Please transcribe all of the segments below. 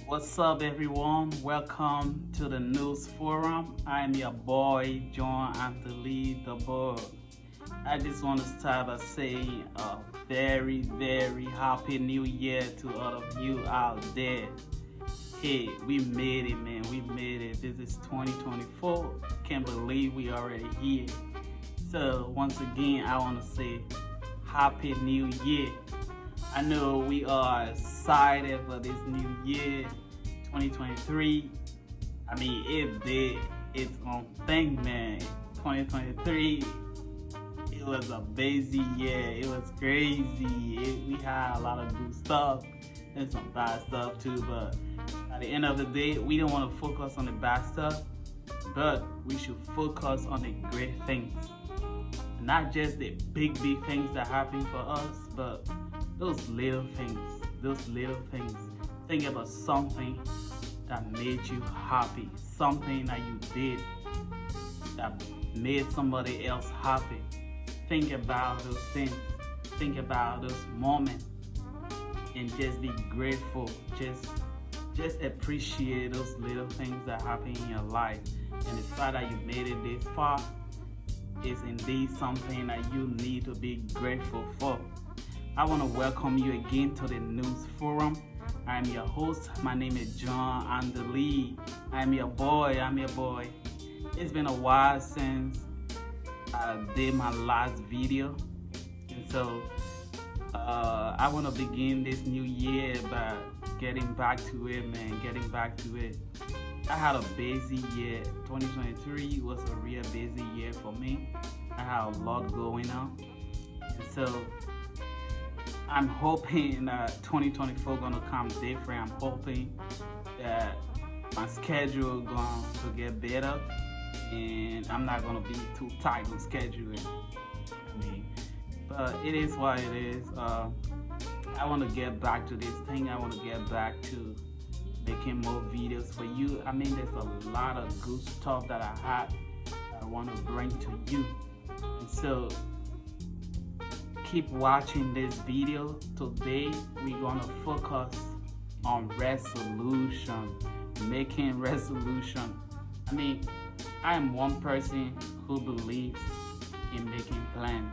What's up, everyone? Welcome to the News Forum. I'm your boy, John Anthony the Bug. I just want to start by saying a very happy new year to all of you out there. Hey, we made it, man. We made it. This is 2024. Can't believe we already here. So, once again, I want to say happy new year. I know we are excited for this new year, 2023. I mean, it did its own thing, man. 2023, it was a busy year. It was crazy. We had a lot of good stuff and some bad stuff too. But at the end of the day, we don't want to focus on the bad stuff, but we should focus on the great things. Not just the big things that happen for us, but those little things. Think about something that made you happy, something that you did that made somebody else happy. Think about those things. Think about those moments and just be grateful. Just appreciate those little things that happen in your life. And the fact that you made it this far is indeed something that you need to be grateful for. I want to welcome you again to the News Forum. I'm your host. My name is John Andeli. I'm your boy. It's been a while since I did my last video. And so I want to begin this new year by getting back to it, man. I had a busy year. 2023 was a real busy year for me. I had a lot going on. And so I'm hoping that 2024 gonna come different. I'm hoping that my schedule going to get better and I'm not gonna be too tight on scheduling. But it is what it is. I want to get back to this thing. I want to get back to making more videos for you. There's a lot of good stuff that I want to bring to you. And so keep watching this video. Today we're gonna focus on resolution, making resolution. I am one person who believes in making plans.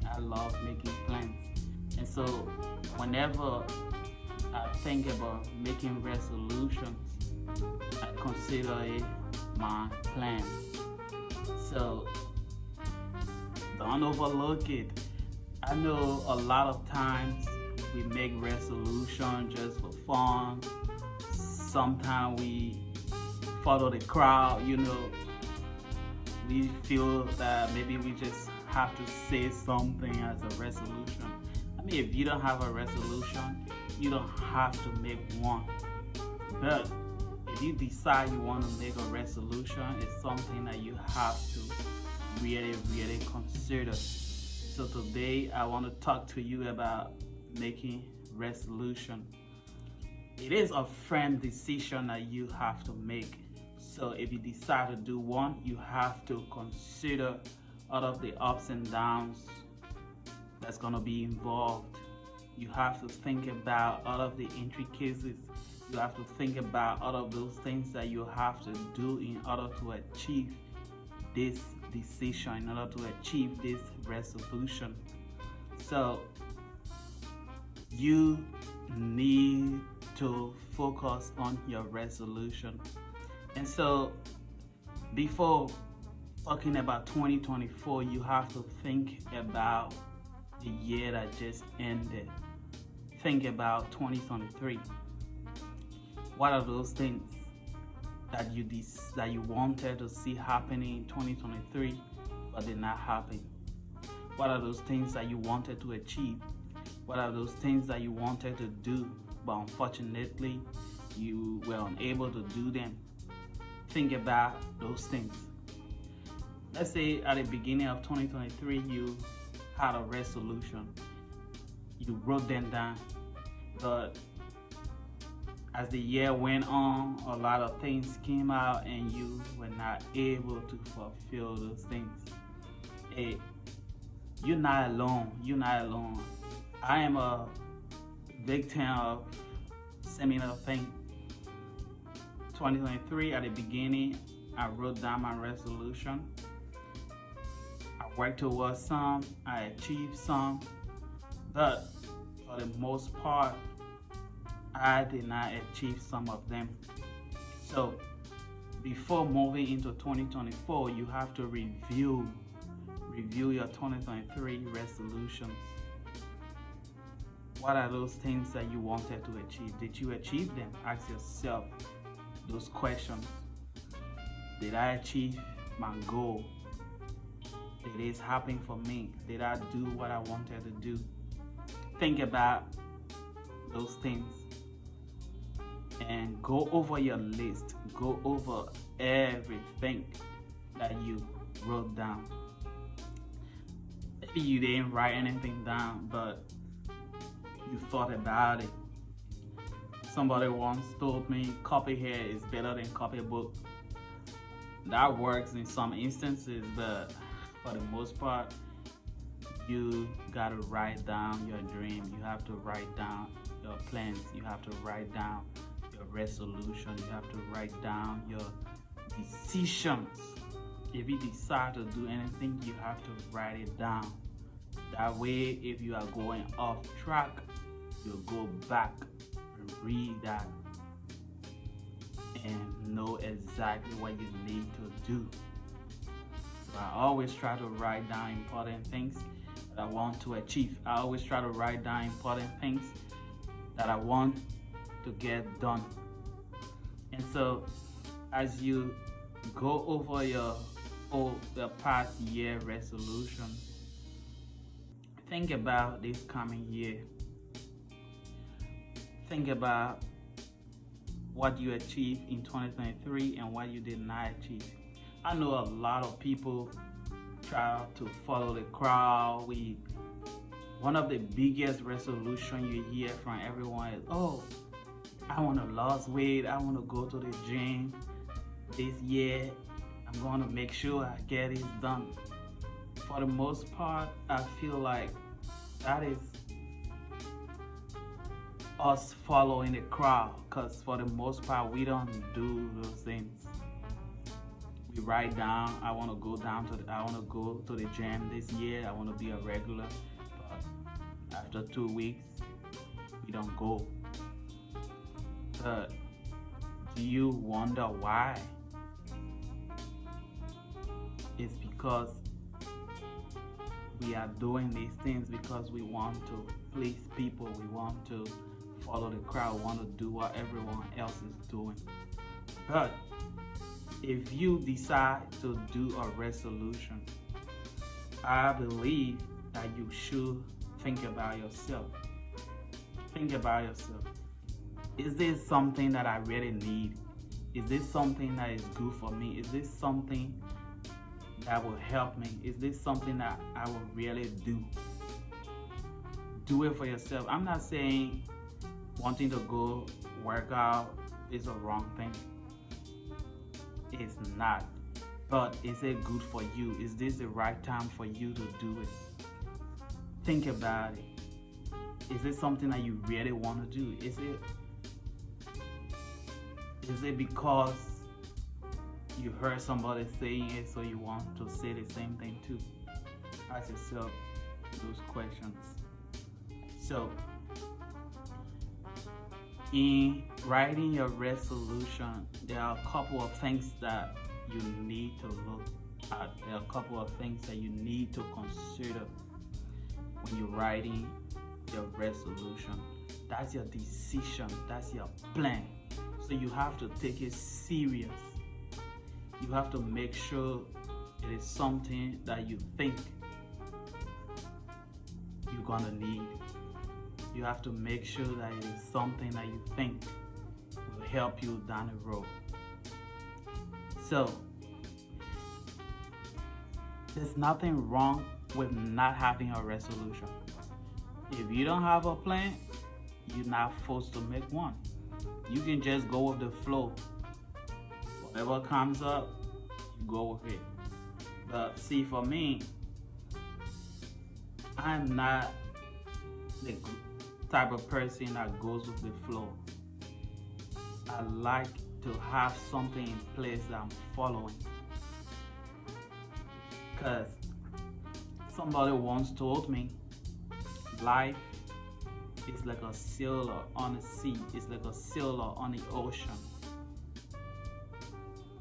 I love making plans. And so whenever I think about making resolutions, I consider it my plan. So don't overlook it. I know a lot of times we make resolutions just for fun. Sometimes we follow the crowd, We feel that maybe we just have to say something as a resolution. If you don't have a resolution, you don't have to make one. But if you decide you want to make a resolution, it's something that you have to really consider. So today I want to talk to you about making resolution. It is a firm decision that you have to make. So if you decide to do one, you have to consider all of the ups and downs that's going to be involved. You have to think about all of the intricacies. You have to think about all of those things that you have to do in order to achieve this decision, in order to achieve this resolution. So you need to focus on your resolution. And so before talking about 2024, you have to think about the year that just ended. Think about 2023. What are those things that you wanted to see happening in 2023 but did not happen? What are those things that you wanted to achieve? What are those things that you wanted to do but unfortunately you were unable to do them? Think about those things. Let's say at the beginning of 2023 you had a resolution. You wrote them down, but as the year went on, a lot of things came out and you were not able to fulfill those things. Hey, you're not alone. I am a victim of similar thing. 2023, at the beginning, I wrote down my resolution. I worked towards some, I achieved some, but for the most part, I did not achieve some of them. So before moving into 2024, you have to review your 2023 resolutions. What are those things that you wanted to achieve? Did you achieve them? Ask yourself those questions. Did I achieve my goal? Did it happen for me? Did I do what I wanted to do? Think about those things and go over your list. Go over everything that you wrote down. Maybe you didn't write anything down, but you thought about it. Somebody once told me copy here is better than copybook. That works in some instances, but for the most part, you gotta write down your dream. You have to write down your plans. You have to write down your resolution. You have to write down your decisions. If you decide to do anything, you have to write it down. That way, if you are going off track, you'll go back and read that and know exactly what you need to do. So I always try to write down important things that I want to achieve. I always try to write down important things that I want to get done. And so as you go over your past year resolution, think about this coming year. Think about what you achieved in 2023 and what you did not achieve. I know a lot of people try to follow the crowd. One of the biggest resolutions you hear from everyone is, oh, I want to lose weight. I want to go to the gym this year. I'm going to make sure I get it done. For the most part, I feel like that is us following the crowd, because for the most part, we don't do those things. We write down, I want to go to the gym this year. I want to be a regular. But after 2 weeks, we don't go. But do you wonder why? It's because we are doing these things because we want to please people. We want to follow the crowd. We want to do what everyone else is doing. But if you decide to do a resolution, I believe that you should think about yourself. Think about yourself. Is this something that I really need? Is this something that is good for me? Is this something that will help me? Is this something that I will really do? Do it for yourself. I'm not saying wanting to go work out is a wrong thing. It's not. But is it good for you? Is this the right time for you to do it? Think about it. Is it something that you really want to do? Is it because you heard somebody saying it, so you want to say the same thing too? Ask yourself those questions. So, in writing your resolution, there are a couple of things that you need to look at. There are a couple of things that you need to consider when you're writing your resolution. That's your decision. That's your plan. So you have to take it serious. You have to make sure it is something that you think you're gonna need. You have to make sure that it is something that you think will help you down the road. So, there's nothing wrong with not having a resolution. If you don't have a plan, you're not forced to make one. You can just go with the flow. Whatever comes up, you go with it. But see, for me, I'm not the type of person that goes with the flow. I like to have something in place that I'm following. Because somebody once told me life is like a sailor on the sea, it's like a sailor on the ocean,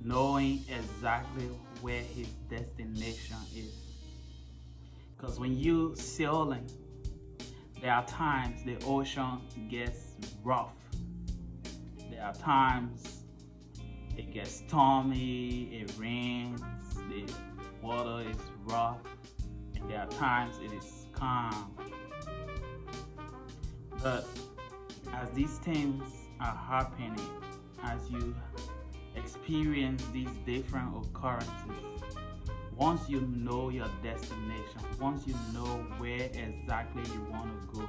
knowing exactly where his destination is. Because when you sailing, there are times the ocean gets rough. There are times it gets stormy, it rains, the water is rough, and there are times it is calm. But as these things are happening, as you experience these different occurrences, once you know your destination, once you know where exactly you want to go,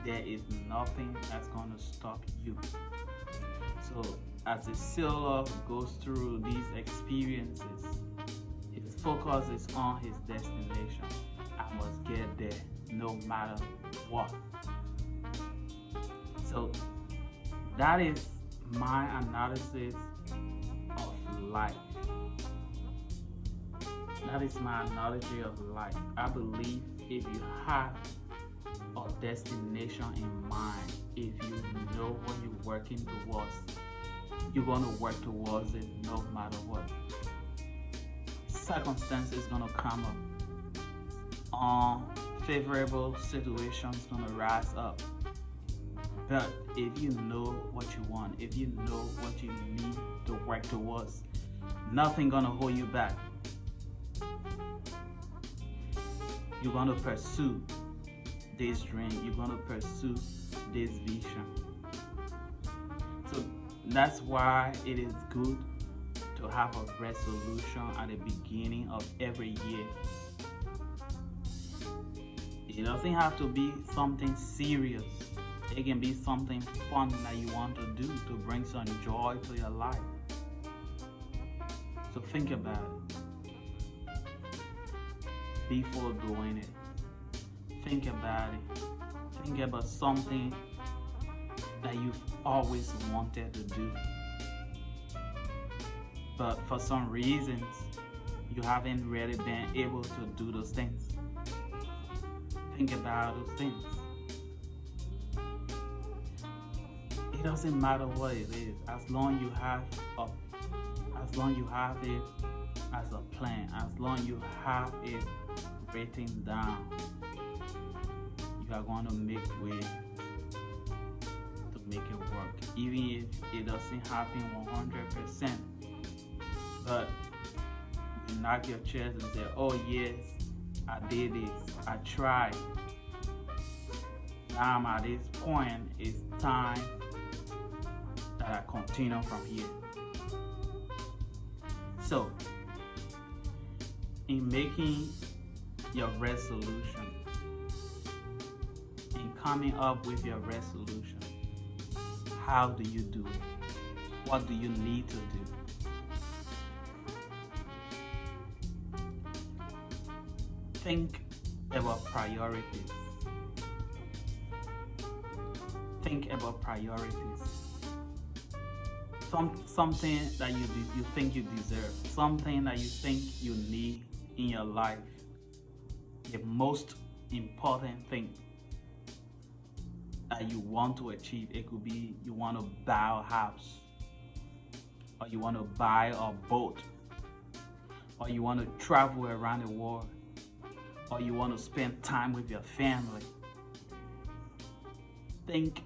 there is nothing that's going to stop you. So as a sailor goes through these experiences, his focus is on his destination. I must get there no matter what. So that is my analysis of life. That is my analogy of life. I believe if you have a destination in mind, if you know what you're working towards, you're going to work towards it no matter what. Circumstances going to come up. Unfavorable situations going to rise up. But if you know what you want, if you know what you need to work towards, nothing going to hold you back. You're going to pursue this dream. You're going to pursue this vision. So that's why it is good to have a resolution at the beginning of every year. It doesn't have to be something serious. It can be something fun that you want to do to bring some joy to your life. So think about it before doing it. Think about it. Think about something that you've always wanted to do, but for some reasons you haven't really been able to do those things. Think about those things. It doesn't matter what it is, as long you have it as a plan, as long you have it written down, you are going to make way to make it work, even if it doesn't happen 100%. But you knock your chest and say, oh yes, I did this, I tried. Now I'm at this point, it's time that I continue from here. So, in making your resolution, in coming up with your resolution, how do you do it? What do you need to do? Think about priorities. Think about priorities. Something that you think you deserve, something that you think you need in your life. The most important thing that you want to achieve. It could be you want to buy a house, or you want to buy a boat, or you want to travel around the world, or you want to spend time with your family. Think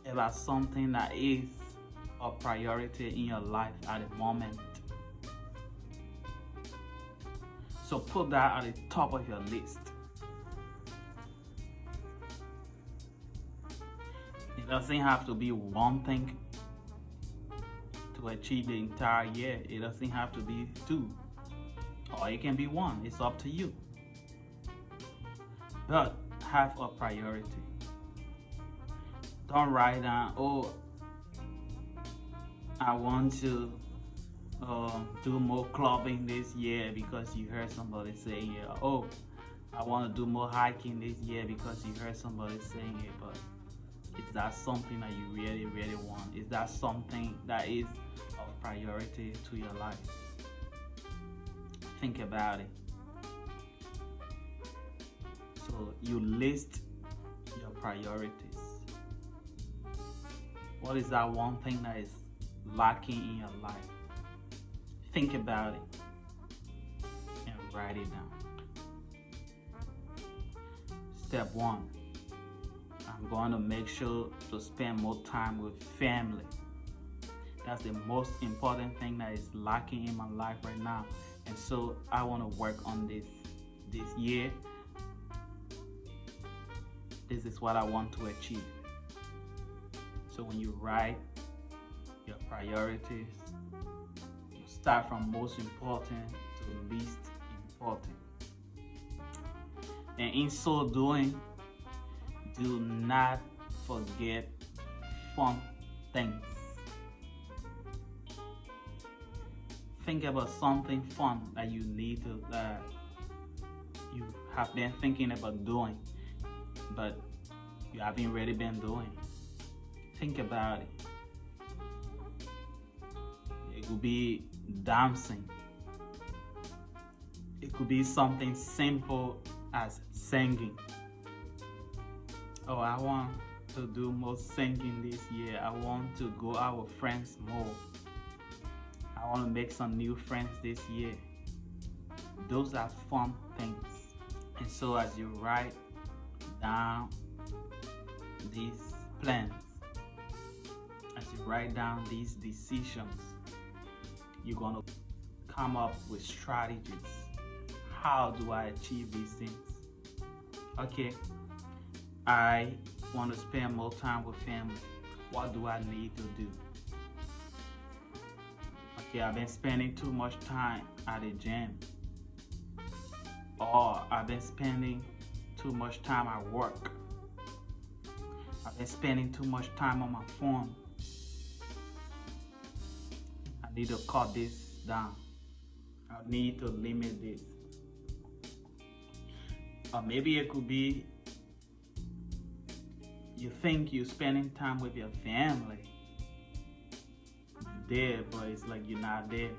about something that is a priority in your life at the moment. So put that at the top of your list. It doesn't have to be one thing to achieve the entire year. It doesn't have to be two, or it can be one. It's up to you. But have a priority. Don't write down, oh, I want to do more clubbing this year because you heard somebody say, oh, I want to do more hiking this year because you heard somebody saying it, but is that something that you really, really want? Is that something that is of priority to your life? Think about it. So you list your priorities. What is that one thing that is lacking in your life? Think about it and write it down. Step 1, I'm going to make sure to spend more time with family. That's the most important thing that is lacking in my life right now. And so I want to work on this year. This is what I want to achieve. So when you write your priorities, you start from most important to least important. And in so doing, do not forget fun things. Think about something fun that you need to, you have been thinking about doing, but you haven't really been doing. Think about it. It could be dancing. It could be something simple as singing. Oh, I want to do more singing this year. I want to go out with friends more. I want to make some new friends this year. Those are fun things. And so as you write down these plans, as you write down these decisions, you're going to come up with strategies. How do I achieve these things? Okay, I want to spend more time with family. What do I need to do? Okay, I've been spending too much time at the gym. Or I've been spending too much time at work. I've been spending too much time on my phone. I need to cut this down. I need to limit this. Or maybe it could be you think you're spending time with your family. You're there, but it's like you're not there.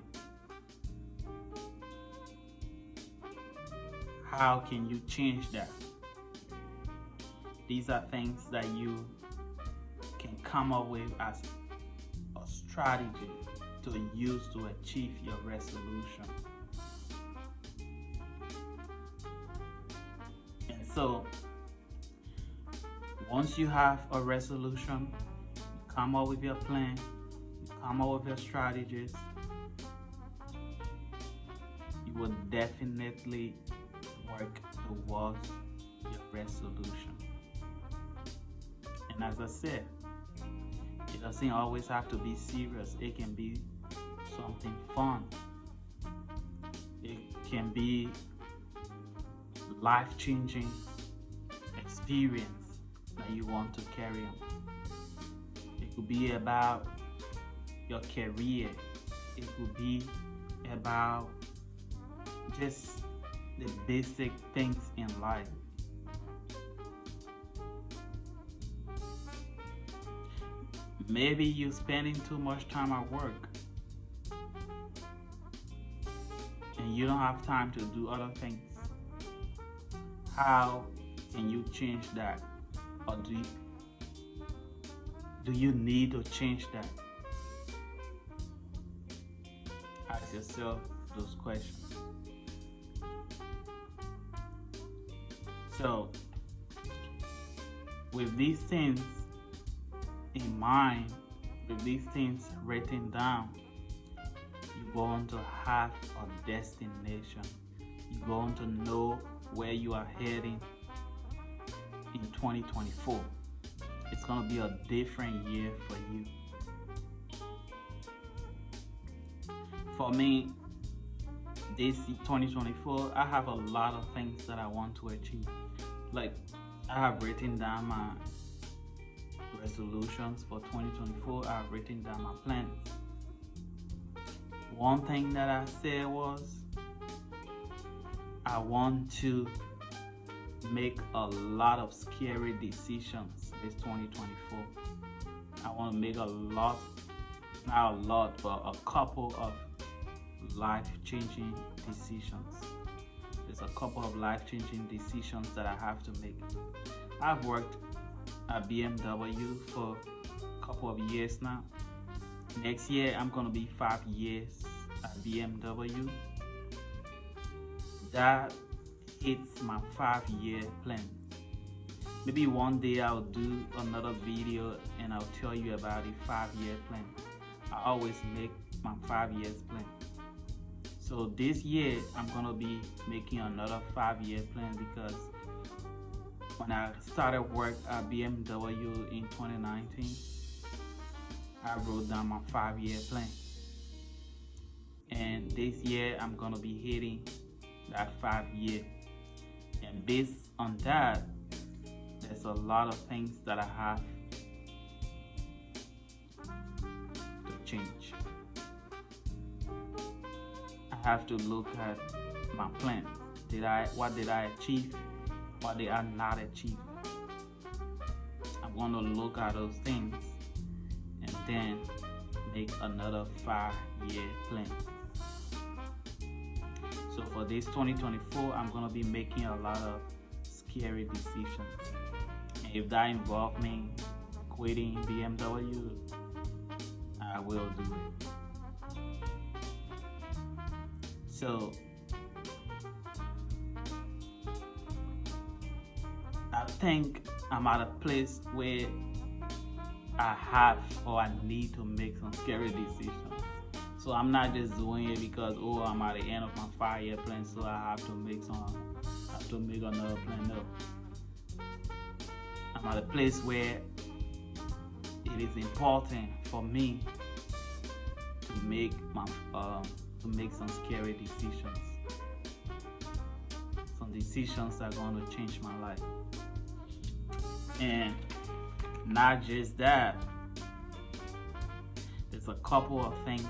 How can you change that? These are things that you can come up with as a strategy to use to achieve your resolution. And so, once you have a resolution, you come up with your plan, you come up with your strategies, you will definitely work towards your resolution. And as I said, it doesn't always have to be serious. It can be something fun. It can be life-changing experience that you want to carry on. It could be about your career. It could be about just the basic things in life. Maybe you're spending too much time at work and you don't have time to do other things. How can you change that? Or do you need to change that? Ask yourself those questions. So, with these things in mind, with these things written down, you're going to have a destination. You're going to know where you are heading in 2024. It's going to be a different year for you. For me, this 2024, I have a lot of things that I want to achieve. Like, I have written down my resolutions for 2024. I have written down my plans. One thing that I said was, I want to make a lot of scary decisions this 2024. I want to make a lot, not a lot, but a couple of life-changing decisions. There's a couple of life-changing decisions that I have to make. I've worked at BMW for a couple of years now. Next year, I'm gonna be 5 years at BMW. That hits my 5-year plan. Maybe one day I'll do another video and I'll tell you about a 5-year plan. I always make my 5 years plan. So this year I'm gonna be making another 5-year plan, because when I started work at BMW in 2019, I wrote down my 5-year plan. And this year I'm gonna be hitting that 5-year. And based on that, there's a lot of things that I have to change. I have to look at my plan. What did I achieve? What did I not achieve? I'm gonna look at those things and then make another 5-year plan. So for this 2024, I'm gonna be making a lot of scary decisions. And if that involves me quitting BMW, I will do it. So I think I'm at a place where I have or I need to make some scary decisions. So I'm not just doing it because I'm at the end of my 5-year plan, so I have to make another plan. No. I'm at a place where it is important for me to make some scary decisions. Some decisions that are going to change my life. And not just that, there's a couple of things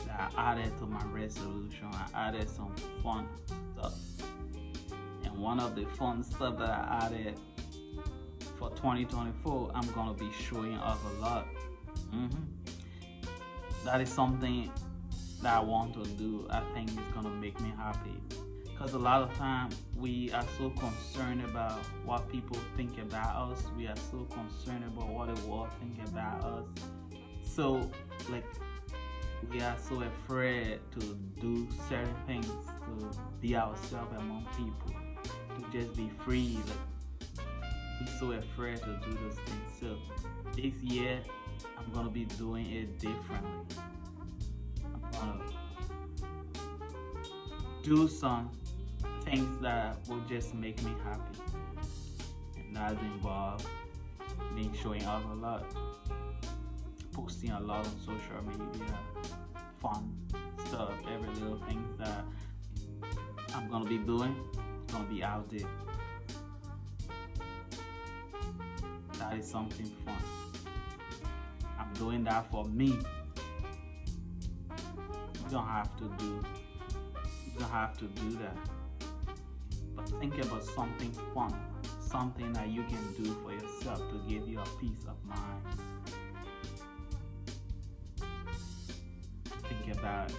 that I added to my resolution. I added some fun stuff. And one of the fun stuff that I added for 2024, I'm gonna be showing off a lot. That is something that I want to do. I think it's gonna make me happy. Because a lot of times we are so concerned about what people think about us. We are so concerned about what the world think about us. So we are so afraid to do certain things, to be ourselves among people, to just be free. We're so afraid to do those things. So this year, I'm gonna be doing it differently. I'm gonna do some things that will just make me happy, and that involves me showing off a lot, posting a lot on social media, fun stuff, every little thing that I'm gonna be doing, it's gonna be out there. That is something fun. I'm doing that for me. You don't have to do that. But think about something fun, something that you can do for yourself to give you a peace of mind. Think about it.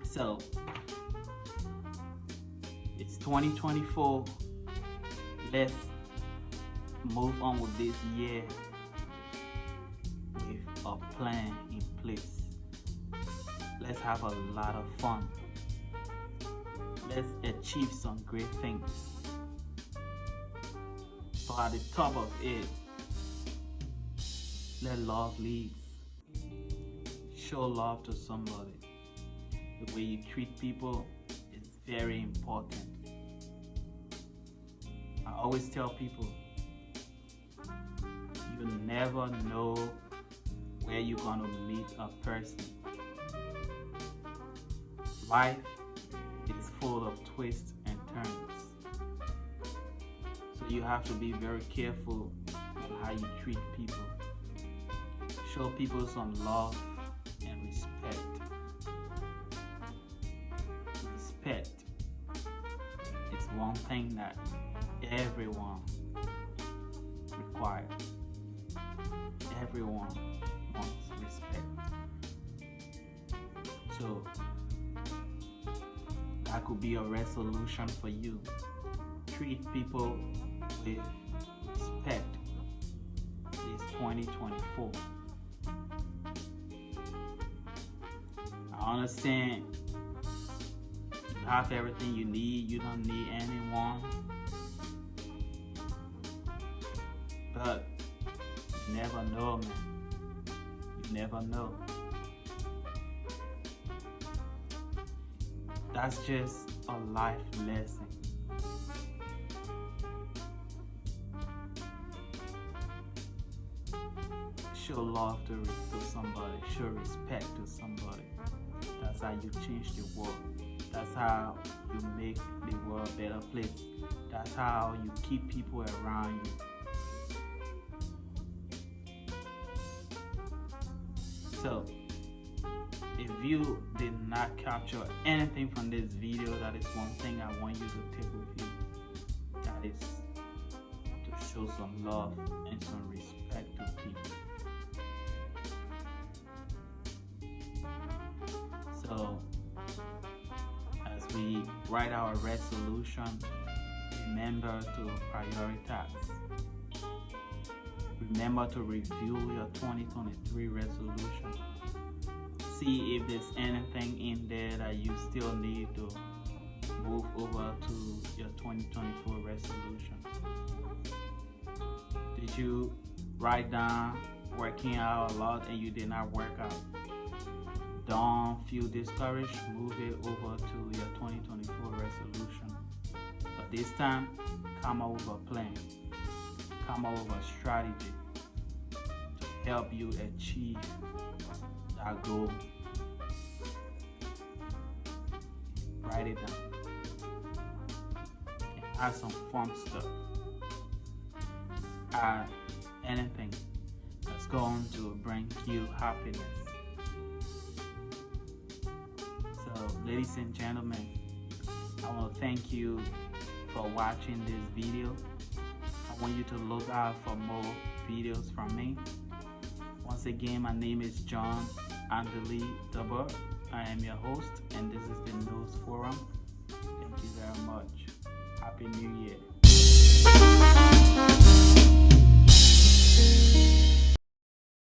So, it's 2024. Let's move on with this year with a plan in place. Let's have a lot of fun. Let's achieve some great things. But at the top of it, let love lead. Show love to somebody. The way you treat people is very important. I always tell people, you never know where you're gonna meet a person. Life is full of twists and turns. So you have to be very careful on how you treat people. Show people some love and respect. Respect is one thing that everyone requires. Everyone wants respect. So that could be a resolution for you. Treat people with respect this 2024. I understand you have everything you need, you don't need anyone. But you never know, man. You never know. That's just a life lesson. Show love to somebody, show respect to somebody. That's how you change the world. That's how you make the world a better place. That's how you keep people around you. So, if you did not capture anything from this video, that is one thing I want you to take with you. That is to show some love and some respect to people. So, as we write our resolution, remember to prioritize. Remember to review your 2023 resolution. See if there's anything in there that you still need to move over to your 2024 resolution. Did you write down working out a lot and you did not work out? Don't feel discouraged. Move it over to your 2024 resolution. But this time, come up with a plan. Come up with a strategy to help you achieve that goal. Write it down. And add some fun stuff. Add anything that's going to bring you happiness. So, ladies and gentlemen, I want to thank you for watching this video. I want you to look out for more videos from me. Once again, my name is John Anthony Dubber. I am your host, and this is the News Forum. Thank you very much. Happy New Year.